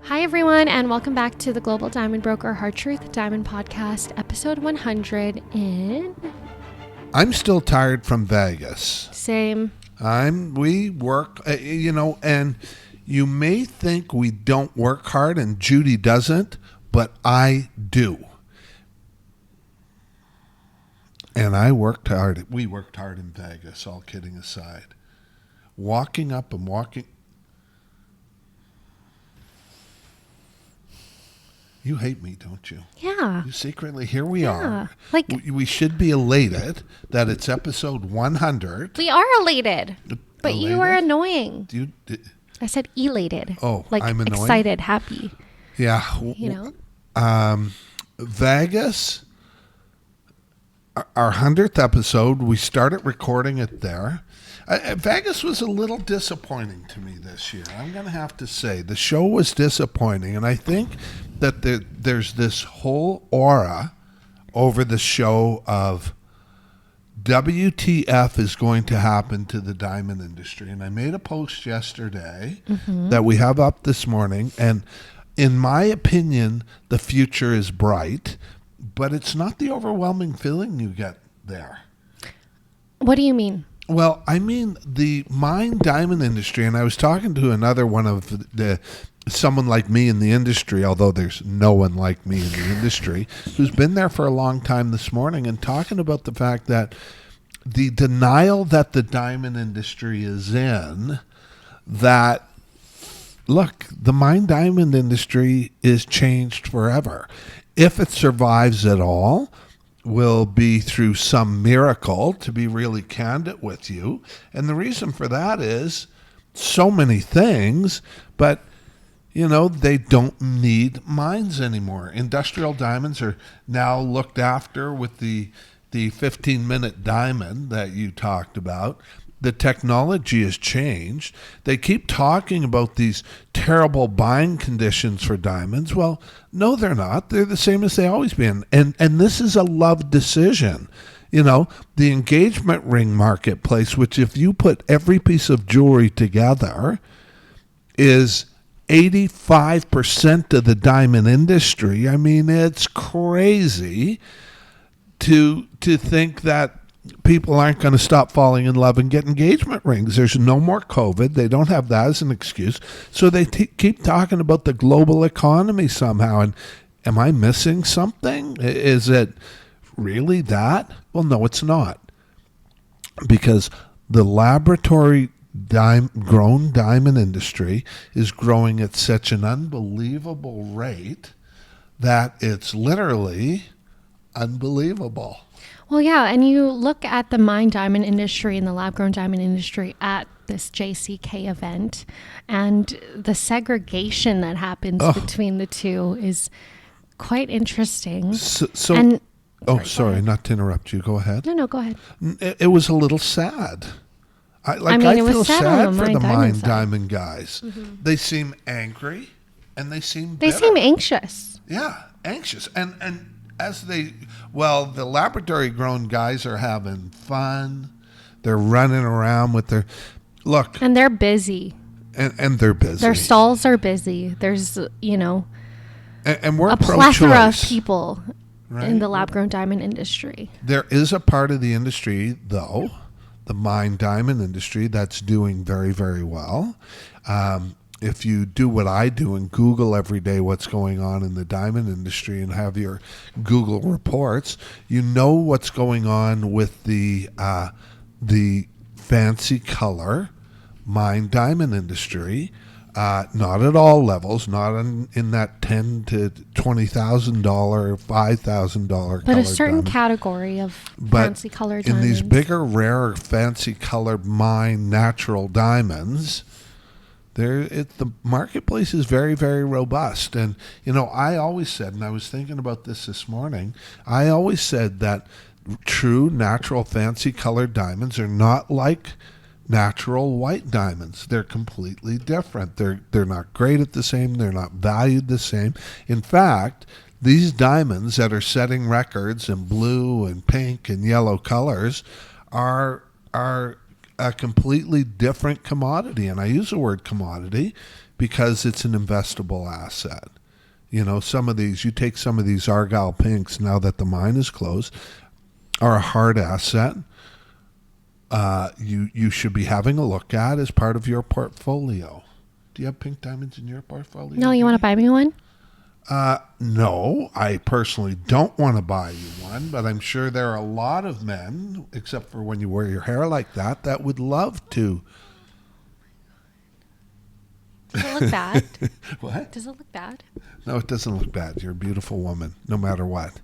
Hi, everyone, and welcome back to the Global Diamond Broker Hard Truth Diamond Podcast, episode 100 in... I'm still tired from Vegas. Same. We work, and you may think we don't work hard and Judy doesn't, but I do. And I worked hard. We worked hard in Vegas, all kidding aside. Walking up and walking... You hate me, don't you? Yeah. You secretly, here we are. Like, we should be elated that it's episode 100. we are elated, but Elated? you are annoying. I said elated. Oh, like I'm annoying? excited, happy. Yeah. You know? Vegas, our 100th episode, we started recording it there. Vegas was a little disappointing to me this year. I'm going to have to say the show was disappointing, and I think that there's this whole aura over the show of WTF is going to happen to the diamond industry. And I made a post yesterday that we have up this morning, and in my opinion, the future is bright, but it's not the overwhelming feeling you get there. What do you mean? Well, I mean the mine diamond industry, and I was talking to another one of someone like me in the industry, although there's no one like me in the industry, who's been there for a long time this morning, and talking about the fact that the denial that the diamond industry is in, that, look, the mine diamond industry is changed forever. If it survives at all, will be through some miracle, to be really candid with you. And the reason for that is so many things, but they don't need mines anymore. Industrial diamonds are now looked after with the 15-minute diamond that you talked about. The technology has changed. They keep talking about these terrible buying conditions for diamonds. Well, no, they're not. They're the same as they always been. And this is a love decision. The engagement ring marketplace, which if you put every piece of jewelry together, is 85% of the diamond industry. I mean, it's crazy to think that people aren't going to stop falling in love and get engagement rings. There's no more COVID. They don't have that as an excuse. So they keep talking about the global economy somehow. And am I missing something? Is it really that? Well, no, it's not. Because the laboratory grown diamond industry is growing at such an unbelievable rate that it's literally unbelievable. Well, yeah, and you look at the mine diamond industry and the lab-grown diamond industry at this JCK event, and the segregation that happens between the two is quite interesting. Sorry, not to interrupt you. Go ahead. No, go ahead. It was a little sad. I feel sad for the mine diamond guys. Mm-hmm. They seem angry, and they seem bitter. They seem anxious. Yeah, anxious, and the laboratory grown guys are having fun. They're running around with their look. And they're busy. And they're busy. Their stalls are busy. There's, and we're a plethora of people in the lab grown diamond industry. There is a part of the industry, though, the mine diamond industry, that's doing very, very well. If you do what I do and Google every day what's going on in the diamond industry and have your Google reports, you know what's going on with the fancy color mine diamond industry. Not at all levels, not in that $10,000 to $20,000, $5,000. But a certain diamond category of fancy colored diamonds. In these bigger, rarer, fancy colored mine natural diamonds, the marketplace is very, very robust. And, I always said, and I was thinking about this morning, I always said that true, natural, fancy colored diamonds are not like natural white diamonds. They're completely different. They're not graded the same. They're not valued the same. In fact, these diamonds that are setting records in blue and pink and yellow colors are a completely different commodity. And I use the word commodity because it's an investable asset. You know, you take some of these Argyle pinks now that the mine is closed, are a hard asset. You should be having a look at as part of your portfolio. Do you have pink diamonds in your portfolio? No, you want to buy me one? No, I personally don't want to buy you one, but I'm sure there are a lot of men, except for when you wear your hair like that would love to. Does it look bad? What? Does it look bad? No, it doesn't look bad. You're a beautiful woman, no matter what.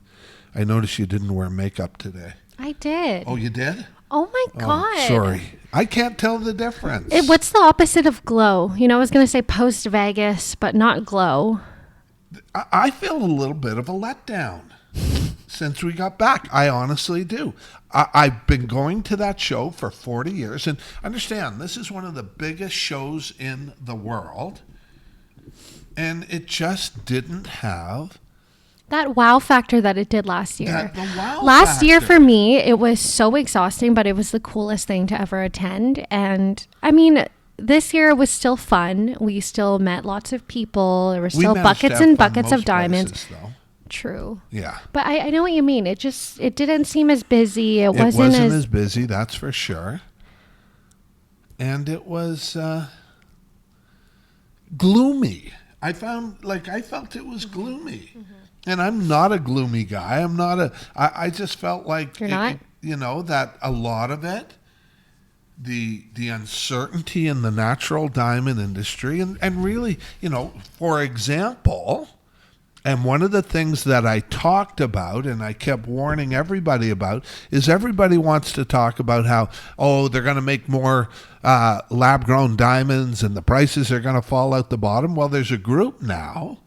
I noticed you didn't wear makeup today. I did. Oh, you did? Oh my God. Oh, sorry. I can't tell the difference. What's the opposite of glow? You know, I was going to say post Vegas, but not glow. I feel a little bit of a letdown since we got back. I honestly do. I've been going to that show for 40 years. And understand, this is one of the biggest shows in the world. And it just didn't have that wow factor that it did last year. Last year for me, it was so exhausting, but it was the coolest thing to ever attend. And I mean, this year was still fun. We still met lots of people. There were still buckets and buckets of diamonds. Places, True. Yeah. But I know what you mean. It didn't seem as busy. It wasn't as busy, that's for sure. And it was gloomy. I felt it was gloomy. Mm-hmm. And I'm not a gloomy guy. I just felt like, you're not? That a lot of it, the uncertainty in the natural diamond industry, and really, for example, and one of the things that I talked about and I kept warning everybody about is everybody wants to talk about how, they're going to make more lab-grown diamonds and the prices are going to fall out the bottom. Well, there's a group now,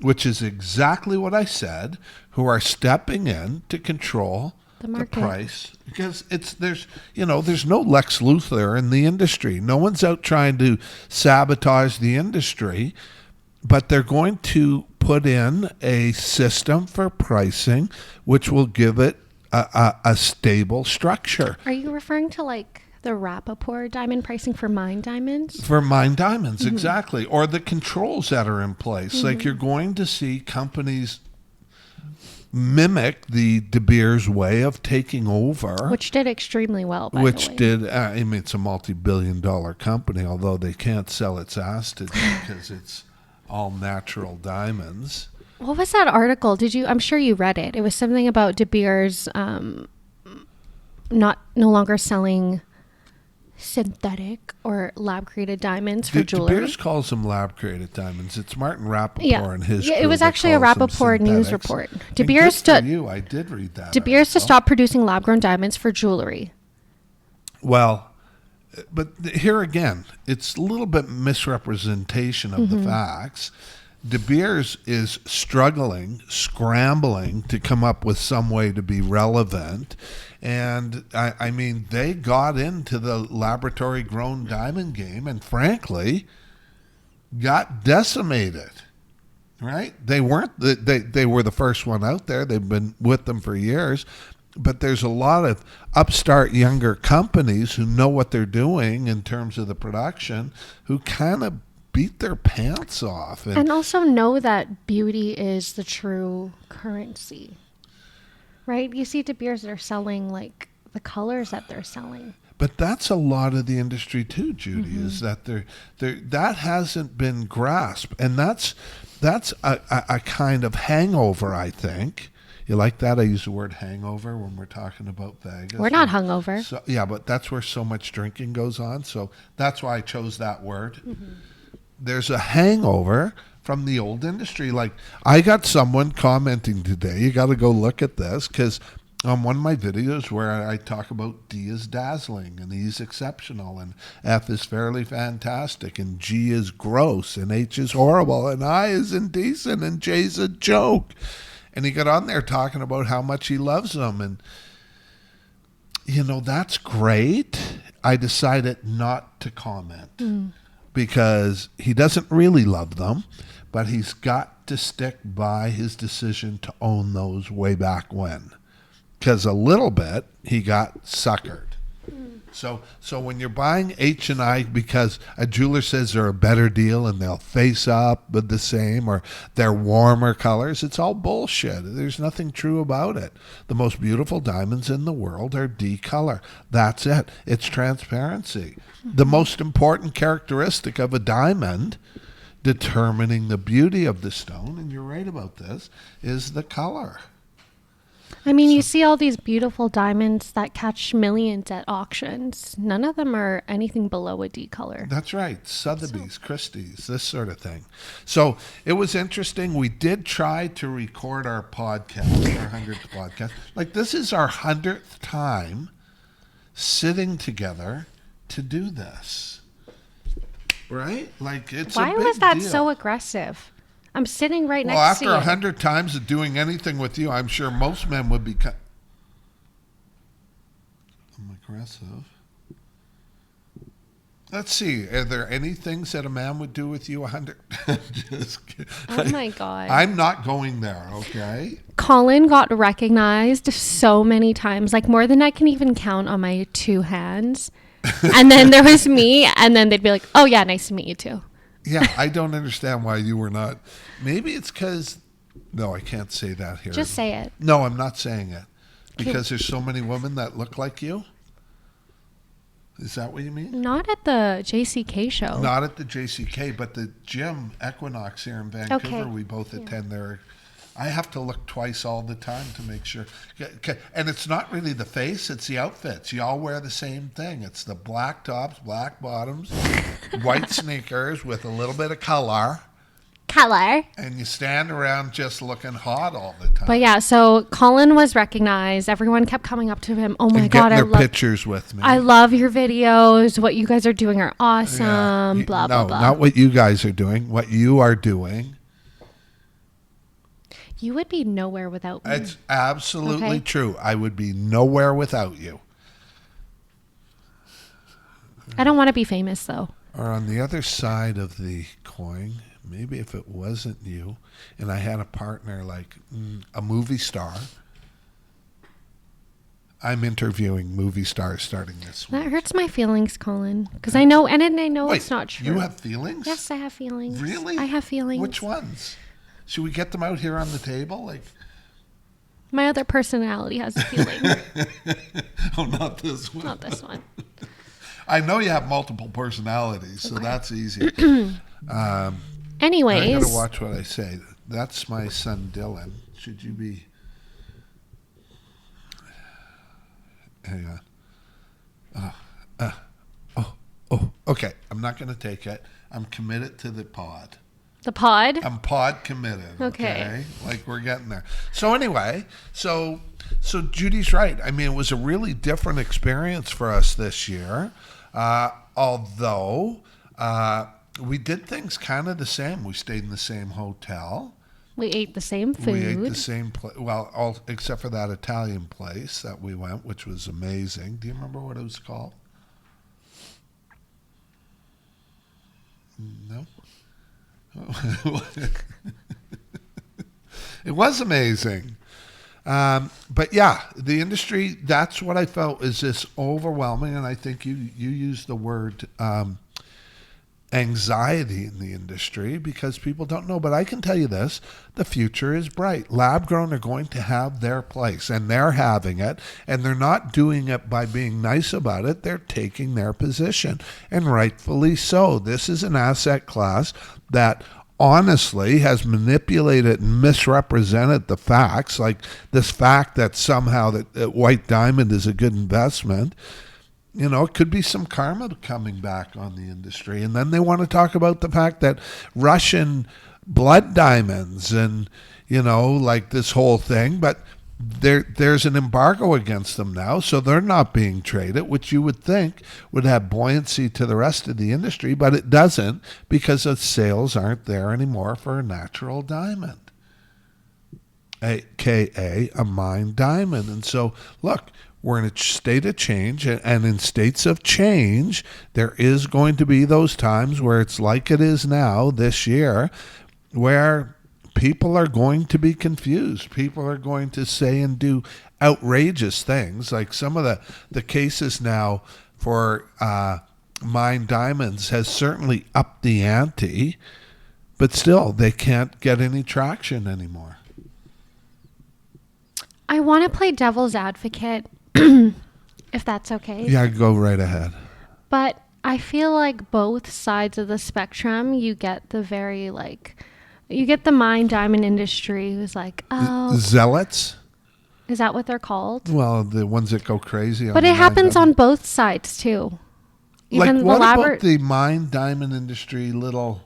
which is exactly what I said, who are stepping in to control the price, because there's no Lex Luthor in the industry. No one's out trying to sabotage the industry, but they're going to put in a system for pricing which will give it a stable structure. Are you referring to like the Rappaport diamond pricing for mine diamonds? For mine diamonds, mm-hmm. Exactly. Or the controls that are in place. Mm-hmm. Like you're going to see companies mimic the De Beers way of taking over. Which did extremely well, by the way. It's a multi-billion-dollar company, although they can't sell its ass to because it's all natural diamonds. What was that article? I'm sure you read it. It was something about De Beers no longer selling synthetic or lab-created diamonds for jewelry. De Beers calls them lab-created diamonds. It's Martin Rappaport and his it was actually a Rappaport news report. De Beers I did read that. De Beers to stop producing lab-grown diamonds for jewelry. Well, but here again, it's a little bit misrepresentation of mm-hmm. the facts. De Beers is scrambling to come up with some way to be relevant. And they got into the laboratory grown diamond game and frankly got decimated. Right? They weren't they were the first one out there. They've been with them for years. But there's a lot of upstart younger companies who know what they're doing in terms of the production who kind of beat their pants off. And also know that beauty is the true currency. Right? You see De Beers that are selling like the colors that they're selling. But that's a lot of the industry too, Judy, mm-hmm. is that that hasn't been grasped. And that's a kind of hangover, I think. You like that? I use the word hangover when we're talking about Vegas. We're not hungover. So, yeah, but that's where so much drinking goes on. So that's why I chose that word. Mm-hmm. There's a hangover from the old industry. Like I got someone commenting today, you got to go look at this, because on one of my videos where I talk about D is dazzling and E is exceptional and F is fairly fantastic and G is gross and H is horrible and I is indecent and J is a joke. And he got on there talking about how much he loves them. And, that's great. I decided not to comment because he doesn't really love them, but he's got to stick by his decision to own those way back when. Because a little bit, he got suckered. So when you're buying H&I because a jeweler says they're a better deal and they'll face up with the same or they're warmer colors, it's all bullshit. There's nothing true about it. The most beautiful diamonds in the world are D color. That's it. It's transparency. The most important characteristic of a diamond determining the beauty of the stone, and you're right about this, is the color. I mean, you see all these beautiful diamonds that catch millions at auctions. None of them are anything below a D color. That's right. Sotheby's, Christie's, this sort of thing. So it was interesting. We did try to record our podcast, our 100th podcast. Like, this is our 100th time sitting together to do this. Right? Like, it's Why a big was that deal. so aggressive? I'm sitting right Well, next to after you. 100 times of doing anything with you, I'm sure most men would be I'm aggressive. Let's see. Are there any things that a man would do with you 100? Just kidding. Oh my God. I'm not going there, okay? Colin got recognized so many times, like more than I can even count on my two hands. And then there was me, and then they'd be like, oh yeah, nice to meet you too. Yeah, I don't understand why you were not. Maybe it's because. No, I can't say that here. Just say it. No, I'm not saying it. Because there's so many women that look like you? Is that what you mean? Not at the JCK show. Not at the JCK, but the gym Equinox here in Vancouver, Okay. we both attend there. I have to look twice all the time to make sure. And it's not really the face, it's the outfits. You all wear the same thing. It's the black tops, black bottoms, white sneakers with a little bit of color. Color. And you stand around just looking hot all the time. But yeah, so Colin was recognized. Everyone kept coming up to him. Oh my and God, getting their pictures with me. I love your videos. What you guys are doing are awesome. Yeah. Blah, No, blah, blah. not what you guys are doing. What you are doing. You would be nowhere without me. It's absolutely Okay. true. I would be nowhere without you. I don't want to be famous though. Or on the other side of the coin, maybe if it wasn't you and I had a partner like a movie star. I'm interviewing movie stars starting this week. That hurts my feelings, Colin. Because I know, and I know Wait, it's not true. you have feelings? Yes, I have feelings. Really? I have feelings. Which ones? Should we get them out here on the table? Like, My other personality has a feeling. oh, not this one. Not this one. I know you have multiple personalities, so that's easy. I Anyways. gotta watch what I say. That's my son Dylan. Should you be? Hang on. Okay. I'm not gonna take it. I'm committed to the pod. The pod? I'm pod committed. Okay. Like we're getting there. So anyway, so Judy's right. I mean, it was a really different experience for us this year. Although we did things kind of the same. We stayed in the same hotel. We ate the same food. We ate the same place. Well, all except for that Italian place that we went, which was amazing. Do you remember what it was called? No. It was amazing. But yeah, the industry, that's what I felt is this overwhelming. And I think you used the word anxiety in the industry because people don't know. But I can tell you this, the future is bright. Lab grown are going to have their place and they're having it. And they're not doing it by being nice about it. They're taking their position, and rightfully so. This is an asset class that honestly has manipulated and misrepresented the facts, like this fact that somehow that white diamond is a good investment. You know, it could be some karma coming back on the industry. And then they want to talk about the fact that Russian blood diamonds and, you know, like this whole thing, but there's an embargo against them now, so they're not being traded, which you would think would have buoyancy to the rest of the industry, but it doesn't because the sales aren't there anymore for a natural diamond, aka a mined diamond. And so, look, we're in a state of change, and in states of change, there is going to be those times where it's like it is now this year, where people are going to be confused. People are going to say and do outrageous things. Like some of the cases now for mined diamonds has certainly upped the ante, but still they can't get any traction anymore. I want to play devil's advocate, if that's okay. Yeah, go right ahead. But I feel like both sides of the spectrum, you get the very you get the mine diamond industry who's like, oh, zealots. Is that what they're called? Well, the ones that go crazy. But it happens on both sides too. Even what about the mine diamond industry little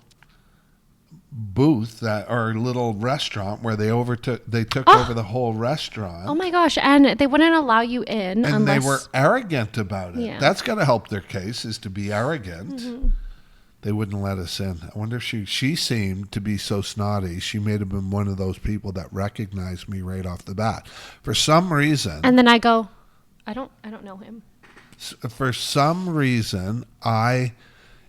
booth or little restaurant where they took over the whole restaurant? Oh my gosh! And they wouldn't allow you in and they were arrogant about it. Yeah. That's got to help their case, is to be arrogant. Mm-hmm. They wouldn't let us in. I wonder if she seemed to be so snotty. She may have been one of those people that recognized me right off the bat for some reason. And then I go, I don't know him. For some reason, I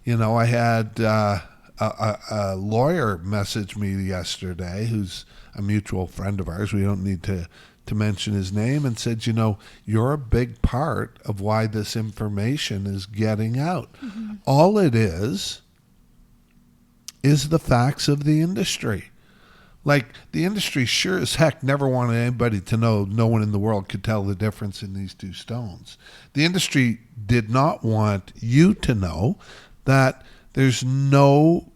had a lawyer message me yesterday who's a mutual friend of ours. We don't need to mention his name, and said, you're a big part of why this information is getting out. Mm-hmm. All it is the facts of the industry. Like, the industry sure as heck never wanted anybody to know. No one in the world could tell the difference in these two stones. The industry did not want you to know that there's no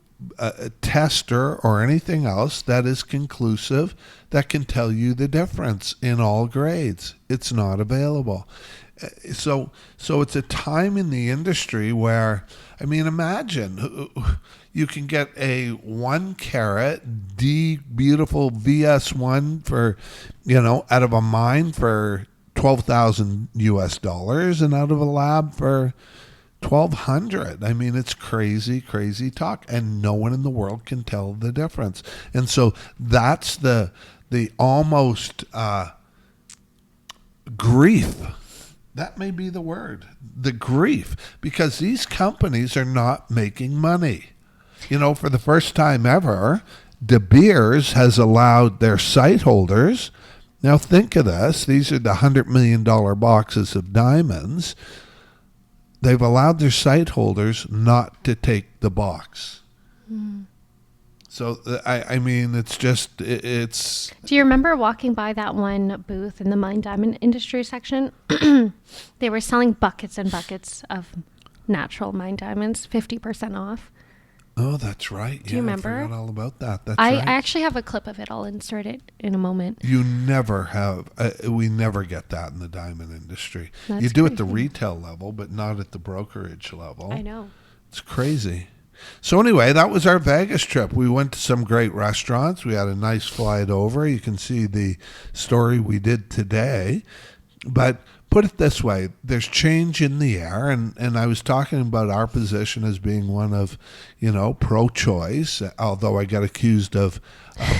tester or anything else that is conclusive that can tell you the difference in all grades. It's not available. So it's a time in the industry where, imagine you can get a 1 carat D beautiful VS1 for, out of a mine for $12,000 US, and out of a lab for $1,200. It's crazy talk, and no one in the world can tell the difference. And so that's the almost grief. That may be the word, the grief, because these companies are not making money. For the first time ever, De Beers has allowed their site holders. Now think of this. These are the $100 million boxes of diamonds. They've allowed their site holders not to take the box. Mm. So, it's... Do you remember walking by that one booth in the mine diamond industry section? They were selling buckets and buckets of natural mine diamonds, 50% off. Oh, that's right. Do you remember? I forgot all about that. That's right. I actually have a clip of it. I'll insert it in a moment. You never have. We never get that in the diamond industry. That's you do crazy. At the retail level, but not at the brokerage level. I know. It's crazy. So anyway, that was our Vegas trip. We went to some great restaurants. We had a nice flight over. You can see the story we did today. But put it this way, there's change in the air, and I was talking about our position as being one of, pro-choice, although I got accused of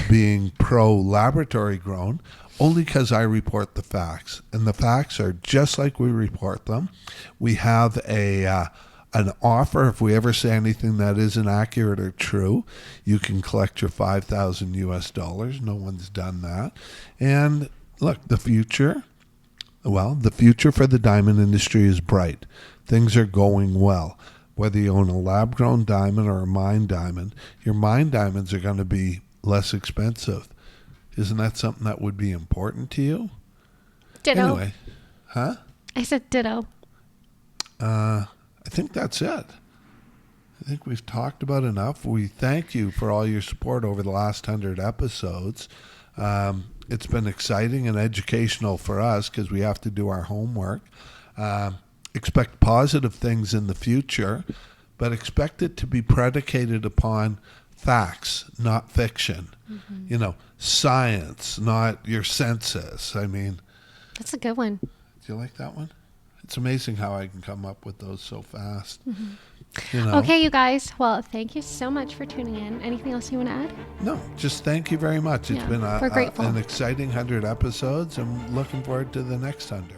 being pro-laboratory grown, only because I report the facts. And the facts are just like we report them. We have an offer. If we ever say anything that isn't accurate or true, you can collect your $5,000 US. No one's done that. And look, the future for the diamond industry is bright. Things are going well. Whether you own a lab-grown diamond or a mine diamond, your mine diamonds are going to be less expensive. Isn't that something that would be important to you? Ditto. Anyway, huh? I said ditto. I think that's it. I think we've talked about enough. We thank you for all your support over the last 100 episodes. It's been exciting and educational for us because we have to do our homework. Expect positive things in the future, but expect it to be predicated upon facts, not fiction. Mm-hmm. Science, not your senses. That's a good one. Do you like that one? It's amazing how I can come up with those so fast. Mm-hmm. Okay, you guys. Well, thank you so much for tuning in. Anything else you want to add? No, just thank you very much. It's been we're grateful. An exciting 100 episodes. I'm looking forward to the next 100.